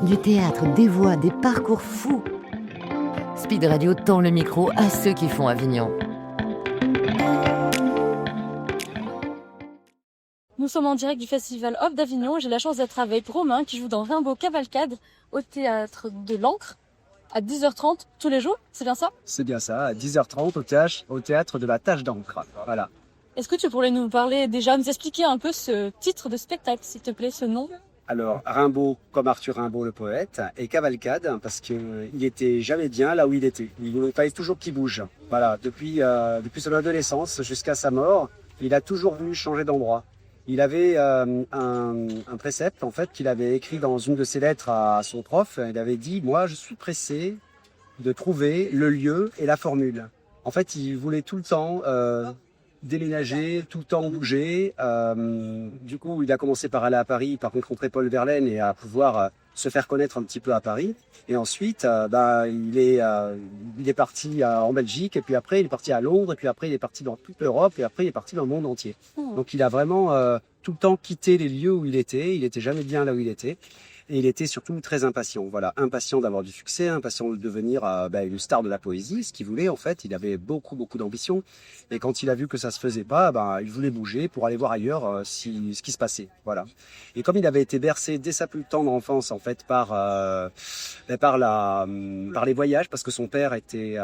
Du théâtre, des voix, des parcours fous. Speed Radio tend le micro à ceux qui font Avignon. Nous sommes en direct du Festival Off d'Avignon et j'ai la chance d'être avec Romain qui joue dans Rimbaud Cavalcade au théâtre de l'Ancre à 10h30 tous les jours, c'est bien ça? C'est bien ça, à 10h30 au théâtre de la Tache d'Ancre. Voilà. Est-ce que tu pourrais nous parler déjà, nous expliquer un peu ce titre de spectacle, s'il te plaît, ce nom? Alors, Rimbaud, comme Arthur Rimbaud le poète, et Cavalcade, parce qu'il était jamais bien là où il était. Il fallait toujours qu'il bouge. Voilà, depuis son adolescence jusqu'à sa mort, il a toujours voulu changer d'endroit. Il avait un précepte en fait qu'il avait écrit dans une de ses lettres à son prof. Il avait dit: moi, je suis pressé de trouver le lieu et la formule. En fait, il voulait tout le temps déménager, tout le temps bouger. Du coup, il a commencé par aller à Paris, par rencontrer Paul Verlaine et à pouvoir se faire connaître un petit peu à Paris. Et ensuite, il est parti en Belgique, et puis après, il est parti à Londres, et puis après, il est parti dans toute l'Europe, et après, il est parti dans le monde entier. Donc, il a vraiment tout le temps quitté les lieux où il était jamais bien là où il était. Et il était surtout très impatient, voilà, impatient d'avoir du succès, impatient de devenir une star de la poésie, ce qu'il voulait en fait. Il avait beaucoup d'ambition, et quand il a vu que ça se faisait pas, il voulait bouger pour aller voir ailleurs ce qui se passait, voilà. Et comme il avait été bercé dès sa plus tendre enfance en fait par les voyages, parce que son père était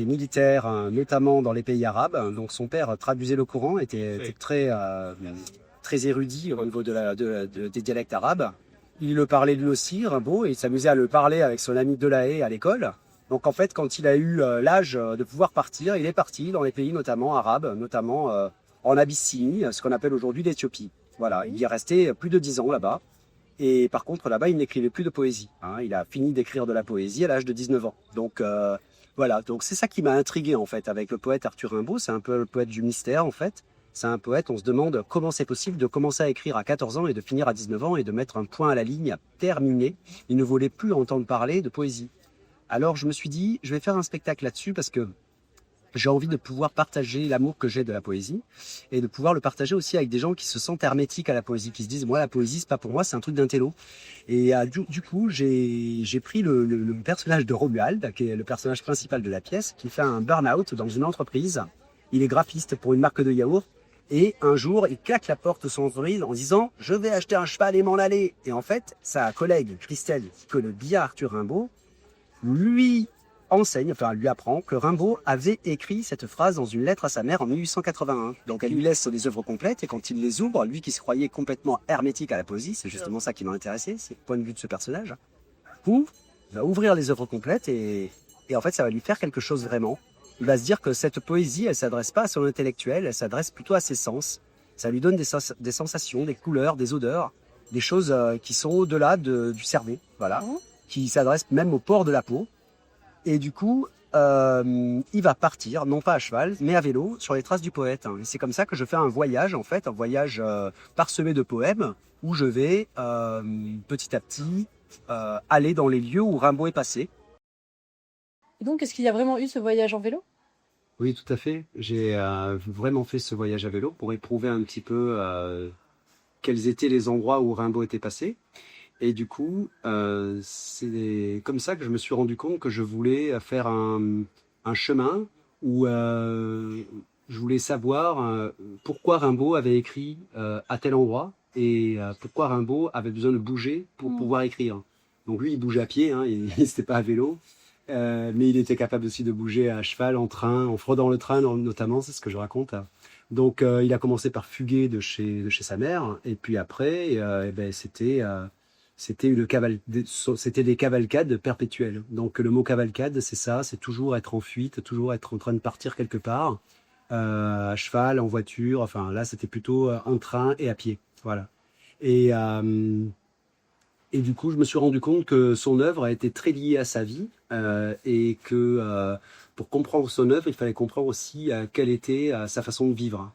militaire, notamment dans les pays arabes, donc son père traduisait le Coran, était très érudit au niveau des dialectes arabes. Il le parlait lui aussi, Rimbaud, et il s'amusait à le parler avec son ami Delahaye à l'école. Donc en fait, quand il a eu l'âge de pouvoir partir, il est parti dans les pays notamment arabes, notamment en Abyssinie, ce qu'on appelle aujourd'hui l'Éthiopie. Voilà, il y est resté plus de 10 ans là-bas. Et par contre, là-bas, il n'écrivait plus de poésie. Il a fini d'écrire de la poésie à l'âge de 19 ans. Donc voilà, donc c'est ça qui m'a intrigué en fait avec le poète Arthur Rimbaud. C'est un peu le poète du mystère en fait. C'est un poète, on se demande comment c'est possible de commencer à écrire à 14 ans et de finir à 19 ans et de mettre un point à la ligne terminé. Il ne voulait plus entendre parler de poésie. Alors je me suis dit, je vais faire un spectacle là-dessus parce que j'ai envie de pouvoir partager l'amour que j'ai de la poésie et de pouvoir le partager aussi avec des gens qui se sentent hermétiques à la poésie, qui se disent moi la poésie c'est pas pour moi, c'est un truc d'intello. Et du coup j'ai pris le personnage de Romuald, qui est le personnage principal de la pièce, qui fait un burn-out dans une entreprise. Il est graphiste pour une marque de yaourt. Et un jour, il claque la porte de son entreprise en disant « Je vais acheter un cheval et m'en aller ». Et en fait, sa collègue Christelle, qui connaît bien Arthur Rimbaud, lui apprend que Rimbaud avait écrit cette phrase dans une lettre à sa mère en 1881. Donc elle lui laisse des œuvres complètes, et quand il les ouvre, lui qui se croyait complètement hermétique à la poésie, c'est justement ça qui m'a intéressé, c'est le point de vue de ce personnage, il va ouvrir les œuvres complètes et en fait ça va lui faire quelque chose vraiment. Il va se dire que cette poésie, elle s'adresse pas à son intellectuel, elle s'adresse plutôt à ses sens. Ça lui donne des sensations, des couleurs, des odeurs, des choses qui sont au-delà du cerveau, voilà, qui s'adressent même au port de la peau. Et du coup, il va partir, non pas à cheval, mais à vélo, sur les traces du poète. Et c'est comme ça que je fais un voyage, en fait, un voyage parsemé de poèmes, où je vais petit à petit aller dans les lieux où Rimbaud est passé. Et donc, est-ce qu'il y a vraiment eu ce voyage en vélo? Oui, tout à fait. J'ai vraiment fait ce voyage à vélo pour éprouver un petit peu quels étaient les endroits où Rimbaud était passé. Et du coup, c'est comme ça que je me suis rendu compte que je voulais faire un chemin où je voulais savoir pourquoi Rimbaud avait écrit à tel endroit et pourquoi Rimbaud avait besoin de bouger pour pouvoir écrire. Donc lui, il bougeait à pied, il n'était pas à vélo. Mais il était capable aussi de bouger à cheval, en train, en fraudant le train notamment, c'est ce que je raconte. Donc il a commencé par fuguer de chez sa mère, et puis après, c'était des cavalcades perpétuelles. Donc le mot cavalcade, c'est ça, c'est toujours être en fuite, toujours être en train de partir quelque part, à cheval, en voiture, enfin là c'était plutôt en train et à pied, voilà. Et du coup, je me suis rendu compte que son œuvre a été très liée à sa vie et que pour comprendre son œuvre, il fallait comprendre aussi quelle était sa façon de vivre.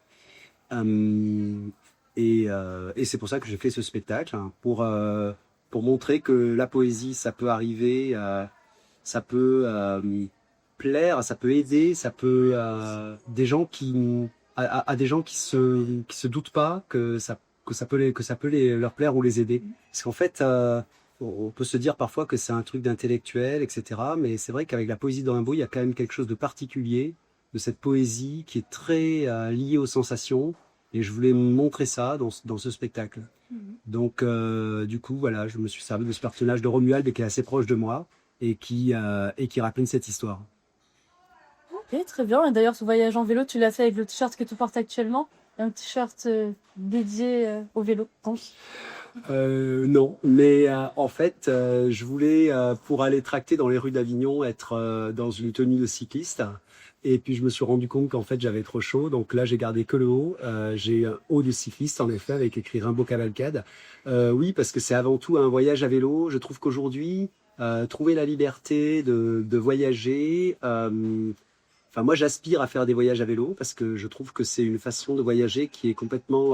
Et c'est pour ça que j'ai fait ce spectacle, pour montrer que la poésie, ça peut arriver, ça peut plaire, ça peut aider, ça peut à des gens qui se doutent pas que ça peut leur plaire ou les aider. Parce qu'en fait, on peut se dire parfois que c'est un truc d'intellectuel, etc. Mais c'est vrai qu'avec la poésie de Rimbaud, il y a quand même quelque chose de particulier, de cette poésie qui est très liée aux sensations. Et je voulais montrer ça dans ce spectacle. Donc, du coup, voilà, je me suis servi de ce personnage de Romuald qui est assez proche de moi et qui raconte cette histoire. Ok, très bien. Et d'ailleurs, ce voyage en vélo, tu l'as fait avec le t-shirt que tu portes actuellement. Un t-shirt dédié au vélo, pense. Non, mais en fait, je voulais, pour aller tracter dans les rues d'Avignon, être dans une tenue de cycliste. Et puis je me suis rendu compte qu'en fait j'avais trop chaud, donc là j'ai gardé que le haut. J'ai un haut de cycliste en effet avec écrit Rimbaud Cavalcade. Oui, parce que c'est avant tout un voyage à vélo. Je trouve qu'aujourd'hui, trouver la liberté de voyager. Enfin, moi, j'aspire à faire des voyages à vélo parce que je trouve que c'est une façon de voyager qui est complètement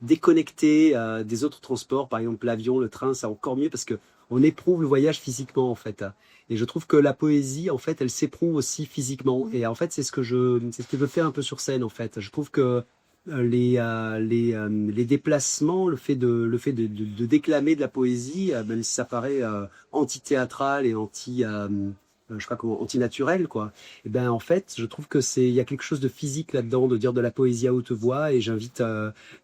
déconnectée des autres transports. Par exemple, l'avion, le train, c'est encore mieux parce que on éprouve le voyage physiquement, en fait. Et je trouve que la poésie, en fait, elle s'éprouve aussi physiquement. Et en fait, c'est ce que je fais un peu sur scène, en fait. Je trouve que les déplacements, le fait de déclamer de la poésie, même si ça paraît anti-théâtral et je sais pas comment, antinaturel, quoi. Et ben, en fait, je trouve que il y a quelque chose de physique là-dedans, de dire de la poésie à haute voix, et j'invite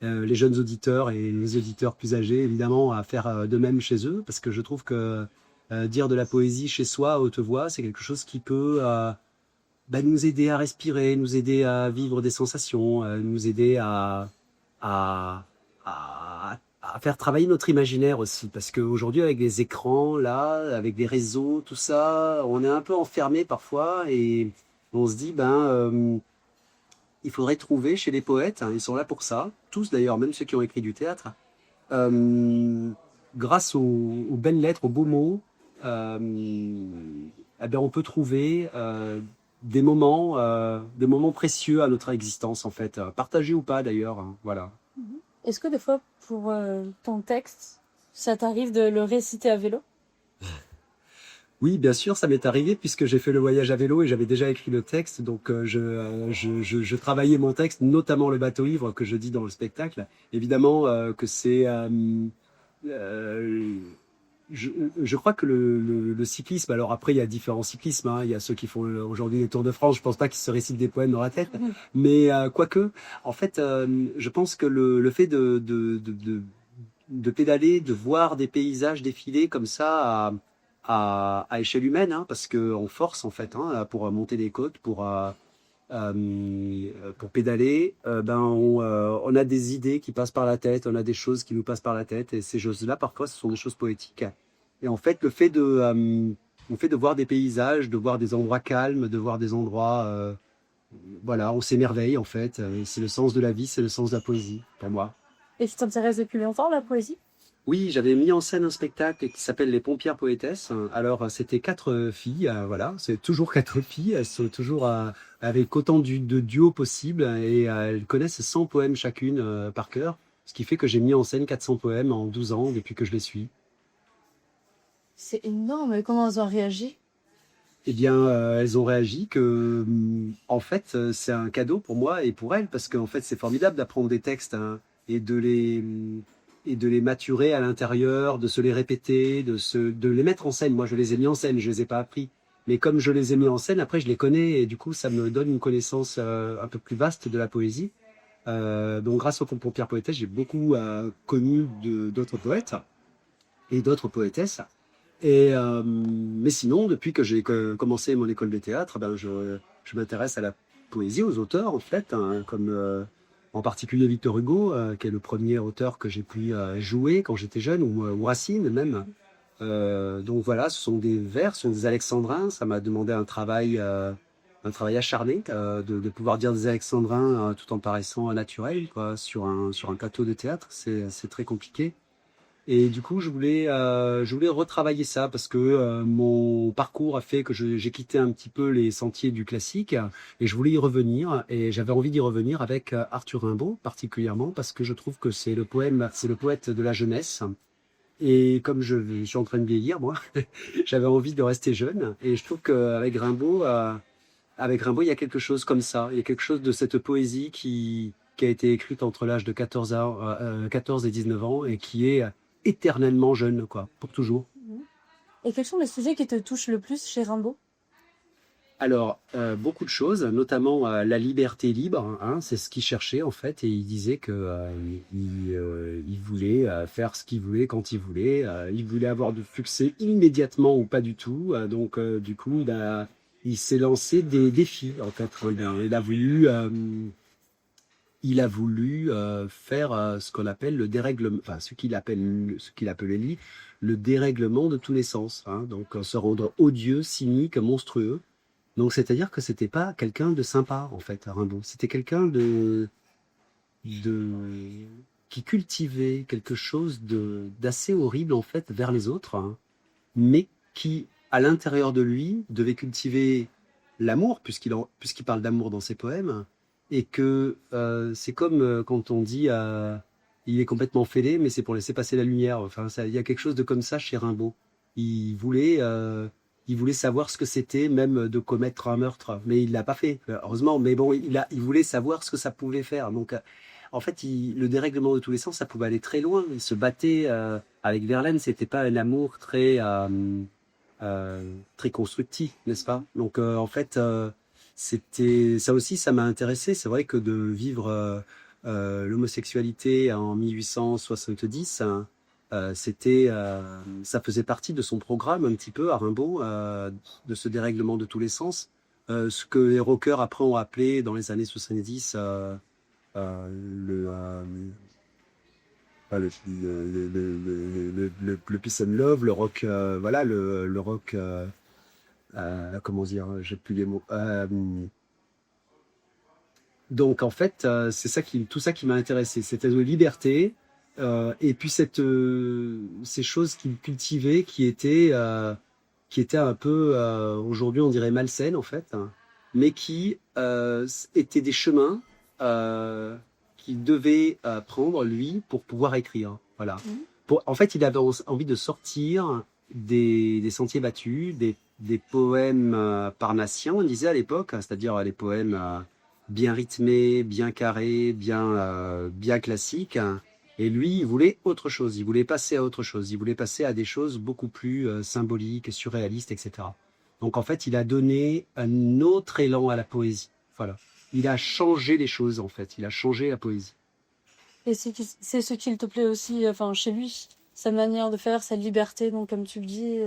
les jeunes auditeurs et les auditeurs plus âgés, évidemment, à faire de même chez eux, parce que je trouve que dire de la poésie chez soi à haute voix, c'est quelque chose qui peut nous aider à respirer, nous aider à vivre des sensations, nous aider à, à faire travailler notre imaginaire aussi. Parce qu'aujourd'hui, avec les écrans, là, avec des réseaux, tout ça, on est un peu enfermé parfois et on se dit, il faudrait trouver chez les poètes, hein, ils sont là pour ça, tous d'ailleurs, même ceux qui ont écrit du théâtre, grâce aux belles lettres, aux beaux mots, on peut trouver des moments précieux à notre existence, en fait, partagés ou pas d'ailleurs, hein, voilà. Est-ce que des fois, pour ton texte, ça t'arrive de le réciter à vélo? Oui, bien sûr, ça m'est arrivé puisque j'ai fait le voyage à vélo et j'avais déjà écrit le texte. Donc, je travaillais mon texte, notamment le bateau ivre que je dis dans le spectacle. Évidemment que c'est... je crois que le cyclisme, alors après il y a différents cyclismes, hein, il y a ceux qui font aujourd'hui les Tours de France, je pense pas qu'ils se récitent des poèmes dans la tête, mais quoique, en fait, je pense que le fait de pédaler, de voir des paysages défiler comme ça à échelle humaine, hein, parce que on force en fait pour monter des côtes, pour pédaler, on a des idées qui passent par la tête, on a des choses qui nous passent par la tête, et ces choses-là, parfois, ce sont des choses poétiques. Et en fait, le fait de voir des paysages, de voir des endroits calmes, de voir des endroits, voilà, on s'émerveille en fait. C'est le sens de la vie, c'est le sens de la poésie pour moi. Et tu t'intéresses depuis longtemps, la poésie? Oui, j'avais mis en scène un spectacle qui s'appelle Les Pompières Poétesses. Alors, c'était 4 filles, voilà, c'est toujours 4 filles. Elles sont toujours avec autant de duos possible et elles connaissent 100 poèmes chacune par cœur, ce qui fait que j'ai mis en scène 400 poèmes en 12 ans depuis que je les suis. C'est énorme. Comment elles ont réagi? Eh bien, elles ont réagi que, en fait, c'est un cadeau pour moi et pour elles, parce qu'en fait, c'est formidable d'apprendre des textes, hein, et de les maturer à l'intérieur, de se les répéter, de les mettre en scène. Moi, je les ai mis en scène, je les ai pas appris. Mais comme je les ai mis en scène, après, je les connais et du coup, ça me donne une connaissance un peu plus vaste de la poésie. Donc, grâce aux Pompières Poétesses, j'ai beaucoup connu d'autres poètes et d'autres poétesses. Mais sinon, depuis que j'ai commencé mon école de théâtre, je m'intéresse à la poésie, aux auteurs, en fait, hein, comme en particulier Victor Hugo, qui est le premier auteur que j'ai pu jouer quand j'étais jeune, ou Racine même. Donc voilà, ce sont des vers, ce sont des alexandrins. Ça m'a demandé un travail acharné, de pouvoir dire des alexandrins tout en paraissant naturel, quoi, sur un plateau de théâtre. C'est très compliqué. Et du coup, je voulais retravailler ça parce que mon parcours a fait que j'ai quitté un petit peu les sentiers du classique et je voulais y revenir. Et j'avais envie d'y revenir avec Arthur Rimbaud particulièrement parce que je trouve que c'est le poète de la jeunesse. Et comme je suis en train de vieillir, moi, j'avais envie de rester jeune. Et je trouve qu'avec Rimbaud, il y a quelque chose comme ça. Il y a quelque chose de cette poésie qui a été écrite entre l'âge de 14 et 19 ans et qui est éternellement jeune, quoi, pour toujours. Et quels sont les sujets qui te touchent le plus chez Rimbaud? Alors, beaucoup de choses, notamment la liberté libre, hein, c'est ce qu'il cherchait en fait, et il disait que il voulait faire ce qu'il voulait quand il voulait avoir du succès immédiatement ou pas du tout, donc du coup il s'est lancé des défis en fait. Il a voulu faire ce qu'on appelle le dérèglement, enfin ce qu'il appelait lui le dérèglement de tous les sens, hein, donc se rendre odieux, cynique, monstrueux. Donc, c'est-à-dire que c'était pas quelqu'un de sympa, en fait, Rimbaud. C'était quelqu'un de, qui cultivait quelque chose d'assez horrible, en fait, vers les autres, hein, mais qui, à l'intérieur de lui, devait cultiver l'amour, puisqu'il parle d'amour dans ses poèmes, et que c'est comme quand on dit il est complètement fêlé, mais c'est pour laisser passer la lumière. Enfin, il y a quelque chose de comme ça chez Rimbaud. Il voulait, euh, il voulait savoir ce que c'était, même de commettre un meurtre, mais il l'a pas fait, heureusement. Mais bon, il voulait savoir ce que ça pouvait faire. Donc, en fait, le dérèglement de tous les sens, ça pouvait aller très loin. Il se battait avec Verlaine, c'était pas un amour très constructif, n'est-ce pas? Donc, en fait, c'était ça aussi, ça m'a intéressé. C'est vrai que de vivre l'homosexualité en 1870, hein, ça faisait partie de son programme un petit peu à Rimbaud, de ce dérèglement de tous les sens. Ce que les rockers après ont appelé dans les années 70 le, le peace and love, le rock, voilà, le rock, comment dire, j'ai plus les mots. Donc en fait, c'est tout ça qui m'a intéressé, c'était de liberté, et puis ces choses qu'il cultivait qui étaient un peu, aujourd'hui on dirait malsaines en fait, hein, mais qui étaient des chemins qu'il devait prendre lui pour pouvoir écrire. Voilà. En fait, il avait envie de sortir des sentiers battus, des poèmes parnassiens, on disait à l'époque, c'est-à-dire les poèmes bien rythmés, bien carrés, bien classiques. Et lui, il voulait autre chose, il voulait passer à autre chose, il voulait passer à des choses beaucoup plus symboliques, surréalistes, etc. Donc en fait, il a donné un autre élan à la poésie. Voilà. Il a changé les choses, en fait. Il a changé la poésie. Et c'est ce qu'il te plaît aussi, enfin, chez lui, sa manière de faire, sa liberté, donc comme tu le dis.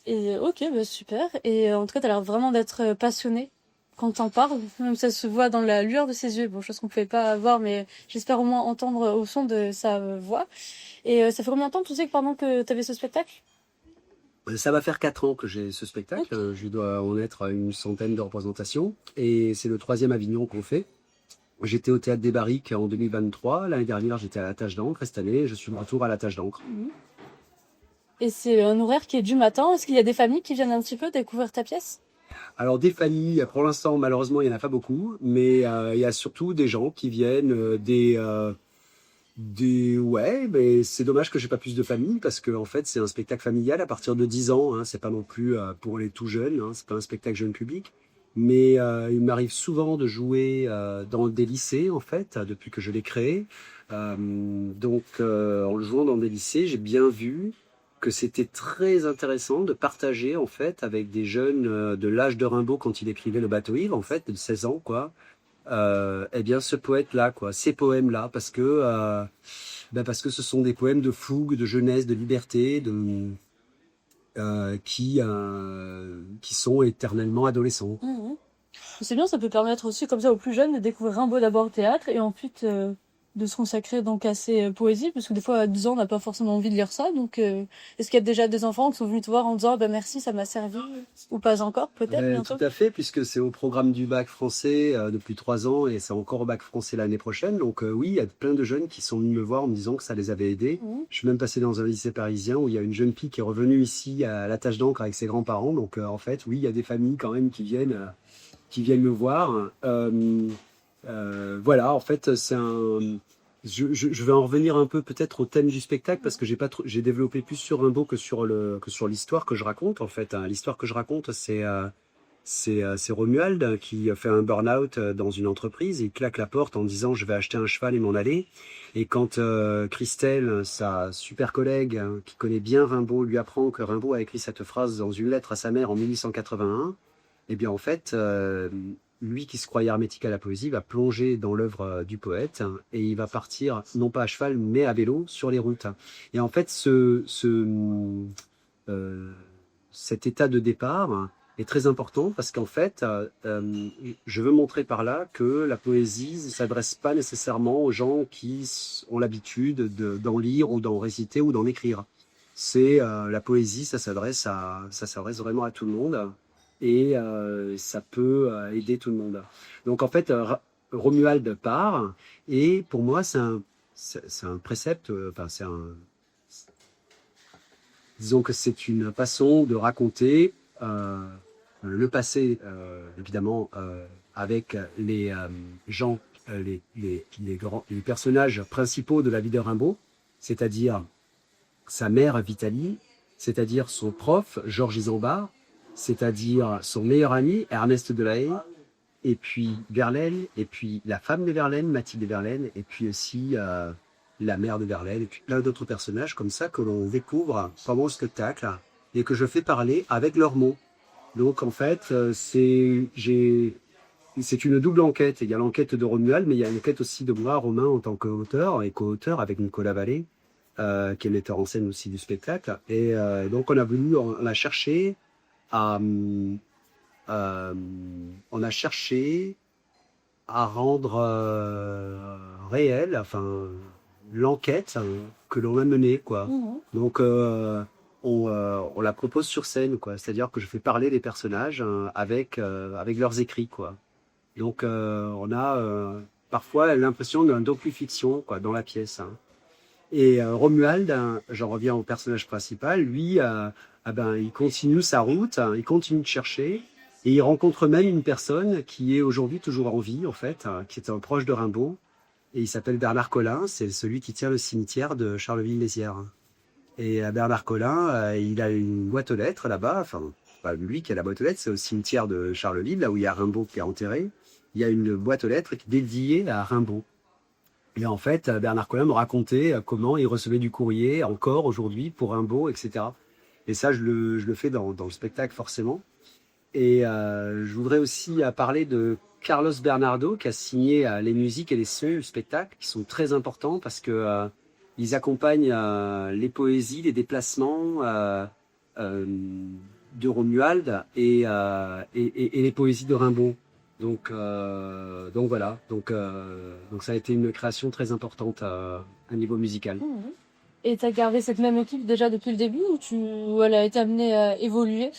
Et ok, bah, super. Et en tout cas, t'as l'air vraiment d'être passionné quand t'en parles. Même ça se voit dans la lueur de ses yeux. Bon, chose qu'on pouvait pas voir, mais j'espère au moins entendre au son de sa voix. Et ça fait combien de temps, tu sais, que pendant que t'avais ce spectacle? Ça va faire 4 ans que j'ai ce spectacle. Ok. Je dois en être à une centaine de représentations. Et c'est le 3e Avignon qu'on fait. J'étais au Théâtre des Barriques en 2023. L'année dernière, j'étais à la Tâche d'encre. Et cette année, je suis de retour à la Tâche d'encre. Et c'est un horaire qui est du matin. Est-ce qu'il y a des familles qui viennent un petit peu découvrir ta pièce? Alors des familles, pour l'instant, malheureusement, il n'y en a pas beaucoup. Mais il y a surtout des gens qui viennent, ouais, mais c'est dommage que j'ai pas plus de famille parce que en fait c'est un spectacle familial à partir de 10 ans, hein, c'est pas non plus pour les tout jeunes, hein, c'est pas un spectacle jeune public, mais il m'arrive souvent de jouer dans des lycées en fait depuis que je l'ai créé. Donc en le jouant dans des lycées, j'ai bien vu que c'était très intéressant de partager en fait avec des jeunes de l'âge de Rimbaud quand il écrivait Le Bateau ivre en fait de 16 ans quoi. Eh bien ce poète-là, quoi, ces poèmes-là, parce que ce sont des poèmes de fougue, de jeunesse, de liberté, qui sont éternellement adolescents. Mhm. C'est bien, ça peut permettre aussi comme ça aux plus jeunes de découvrir Rimbaud d'abord au théâtre et ensuite de se consacrer donc à ses poésies, parce que des fois à 10 ans on n'a pas forcément envie de lire ça. Donc est-ce qu'il y a déjà des enfants qui sont venus te voir en disant bah merci, ça m'a servi, ou pas encore, peut-être bientôt? Tout à fait, puisque c'est au programme du bac français depuis 3 ans et c'est encore au bac français l'année prochaine. Donc oui, il y a plein de jeunes qui sont venus me voir en me disant que ça les avait aidés. Mhm. Je suis même passé dans un lycée parisien où il y a une jeune fille qui est revenue ici à la Tâche d'encre avec ses grands-parents. Donc en fait, oui, il y a des familles quand même qui viennent me voir. Voilà, en fait, je vais en revenir un peu peut-être au thème du spectacle parce que j'ai développé plus sur Rimbaud que sur l'histoire que je raconte en fait, hein. L'histoire que je raconte, c'est Romuald qui fait un burn-out dans une entreprise. Il claque la porte en disant je vais acheter un cheval et m'en aller. Et quand Christelle, sa super collègue qui connaît bien Rimbaud, lui apprend que Rimbaud a écrit cette phrase dans une lettre à sa mère en 1881, eh bien en fait, lui qui se croyait hermétique à la poésie va plonger dans l'œuvre du poète et il va partir non pas à cheval mais à vélo sur les routes. Et en fait, cet état de départ est très important parce qu'en fait, je veux montrer par là que la poésie ne s'adresse pas nécessairement aux gens qui ont l'habitude d'en lire ou d'en réciter ou d'en écrire. C'est la poésie, ça s'adresse vraiment à tout le monde et ça peut aider tout le monde. Donc en fait, Romuald part et pour moi c'est un précepte, disons que c'est une façon de raconter le passé, évidemment, avec les gens, les personnages principaux de la vie de Rimbaud, c'est-à-dire sa mère Vitalie, c'est-à-dire son prof Georges Isambard, c'est-à-dire son meilleur ami Ernest de La Haye, et puis Verlaine, et puis la femme de Verlaine, Mathilde Verlaine, et puis aussi la mère de Verlaine, et puis plein d'autres personnages comme ça que l'on découvre pendant le spectacle et que je fais parler avec leurs mots. Donc en fait, c'est une double enquête. Il y a l'enquête de Romuald, mais il y a l'enquête aussi de moi, Romain, en tant qu'auteur et co-auteur avec Nicolas Vallée, qui est le metteur en scène aussi du spectacle. Et donc on a cherché à rendre réel, enfin l'enquête que l'on a menée, quoi. Mhm. Donc on la propose sur scène, quoi. C'est-à-dire que je fais parler les personnages avec leurs écrits, quoi. Donc on a parfois l'impression d'un docu-fiction, quoi, dans la pièce. Et Romuald, j'en reviens au personnage principal, lui, il continue sa route, il continue de chercher, et il rencontre même une personne qui est aujourd'hui toujours en vie, en fait, qui est un proche de Rimbaud, et il s'appelle Bernard Collin, c'est celui qui tient le cimetière de Charleville-Mézières. Et Bernard Collin, il a une boîte aux lettres là-bas, enfin, pas lui qui a la boîte aux lettres, c'est au cimetière de Charleville, là où il y a Rimbaud qui est enterré. Il y a une boîte aux lettres dédiée à Rimbaud. Et en fait, Bernard Collin me racontait comment il recevait du courrier encore aujourd'hui pour Rimbaud, etc. Et ça, je le fais dans le spectacle forcément. Et je voudrais aussi parler de Carlos Bernardo qui a signé les musiques et les sons du spectacle qui sont très importants parce que ils accompagnent les poésies, les déplacements de Romuald et les poésies de Rimbaud. Donc voilà. Donc ça a été une création très importante à niveau musical. Mhm. Et t'as gardé cette même équipe déjà depuis le début ou elle a été amenée à évoluer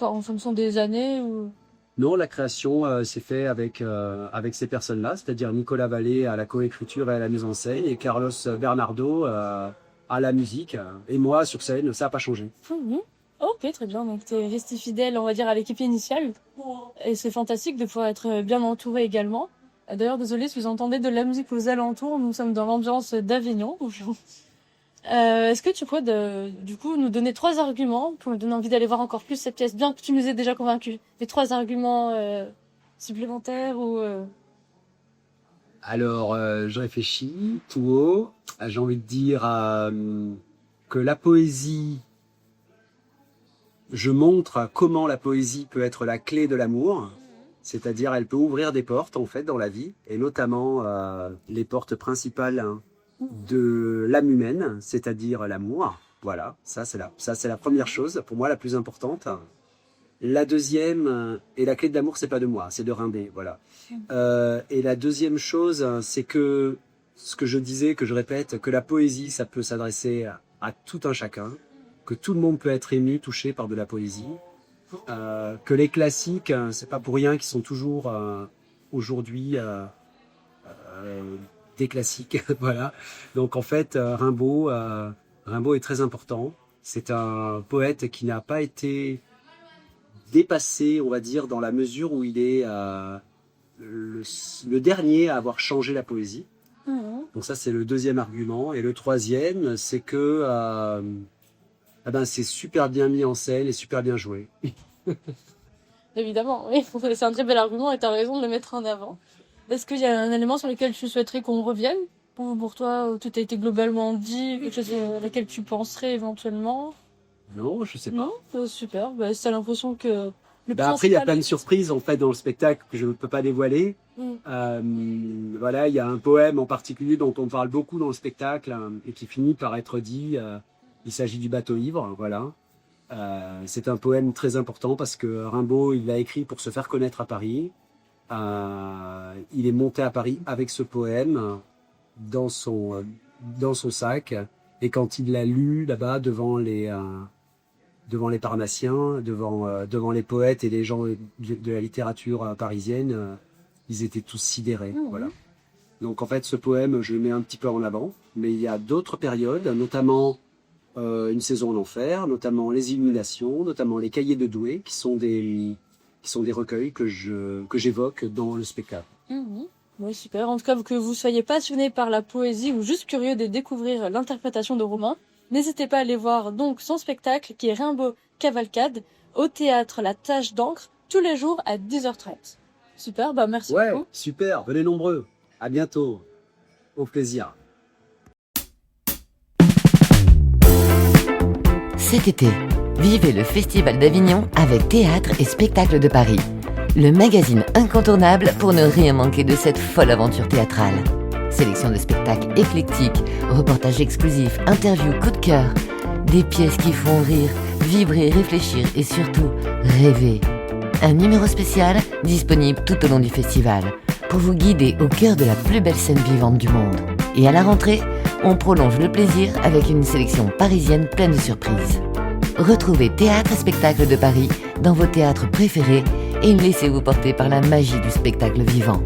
en fonction des années ou... Non, la création s'est faite avec ces personnes-là, c'est-à-dire Nicolas Vallée à la coécriture et à la mise en scène, et Carlos Bernardo à la musique, et moi sur scène, ça n'a pas changé. Mhm. Ok, très bien. Donc, t'es resté fidèle, on va dire, à l'équipe initiale. Et c'est fantastique de pouvoir être bien entouré également. D'ailleurs, désolé si vous entendez de la musique aux alentours. Nous sommes dans l'ambiance d'Avignon. Est-ce que tu pourrais, du coup, nous donner 3 arguments pour nous donner envie d'aller voir encore plus cette pièce, bien que tu nous aies déjà convaincus? Les 3 arguments supplémentaires ou... Alors, je réfléchis tout haut. J'ai envie de dire que la poésie, je montre comment la poésie peut être la clé de l'amour. C'est-à-dire, elle peut ouvrir des portes, en fait, dans la vie, et notamment les portes principales de l'âme humaine, c'est-à-dire l'amour. Voilà, ça c'est la première chose, pour moi la plus importante. La deuxième, et la clé de l'amour, c'est pas de moi, c'est de Rimbaud, voilà. Et la deuxième chose, c'est que ce que je disais, que je répète, que la poésie, ça peut s'adresser à tout un chacun, que tout le monde peut être ému, touché par de la poésie, que les classiques, c'est pas pour rien qu'ils sont toujours aujourd'hui des classiques, voilà. Donc en fait, Rimbaud est très important. C'est un poète qui n'a pas été dépassé, on va dire, dans la mesure où il est le dernier à avoir changé la poésie. Donc ça, c'est le deuxième argument. Et le troisième, c'est que c'est super bien mis en scène et super bien joué. Évidemment, oui. C'est un très bel argument et tu as raison de le mettre en avant. Est-ce qu'il y a un élément sur lequel tu souhaiterais qu'on revienne? Pour toi, tout a été globalement dit, quelque chose à laquelle tu penserais éventuellement? Non, je sais pas. Non? Super. Bah, si t'as l'impression que le Après, il y a principal... plein de surprises en fait dans le spectacle que je ne peux pas dévoiler. Mm. Voilà, il y a un poème en particulier dont on parle beaucoup dans le spectacle et qui finit par être dit. Il s'agit du bateau ivre, voilà. C'est un poème très important parce que Rimbaud, il l'a écrit pour se faire connaître à Paris. Il est monté à Paris avec ce poème dans son sac. Et quand il l'a lu là-bas devant les Parnassiens, devant les poètes et les gens de la littérature parisienne, ils étaient tous sidérés. Voilà. Donc en fait, ce poème, je le mets un petit peu en avant. Mais il y a d'autres périodes, notamment une saison en enfer, notamment les Illuminations, notamment les Cahiers de Douai, qui sont des recueils que j'évoque dans le spectacle. Oui, super. En tout cas, que vous soyez passionné par la poésie ou juste curieux de découvrir l'interprétation de Romain, n'hésitez pas à aller voir donc son spectacle qui est Rimbaud Cavalcade au théâtre La Tache d'encre tous les jours à 10h30. Super, bah merci beaucoup. Super, venez nombreux. À bientôt. Au plaisir. Cet été, vivez le Festival d'Avignon avec Théâtre et Spectacle de Paris. Le magazine incontournable pour ne rien manquer de cette folle aventure théâtrale. Sélection de spectacles éclectiques, reportages exclusifs, interviews, coups de cœur. Des pièces qui font rire, vibrer, réfléchir et surtout rêver. Un numéro spécial disponible tout au long du festival pour vous guider au cœur de la plus belle scène vivante du monde. Et à la rentrée, on prolonge le plaisir avec une sélection parisienne pleine de surprises. Retrouvez Théâtre et Spectacle de Paris dans vos théâtres préférés et laissez-vous porter par la magie du spectacle vivant.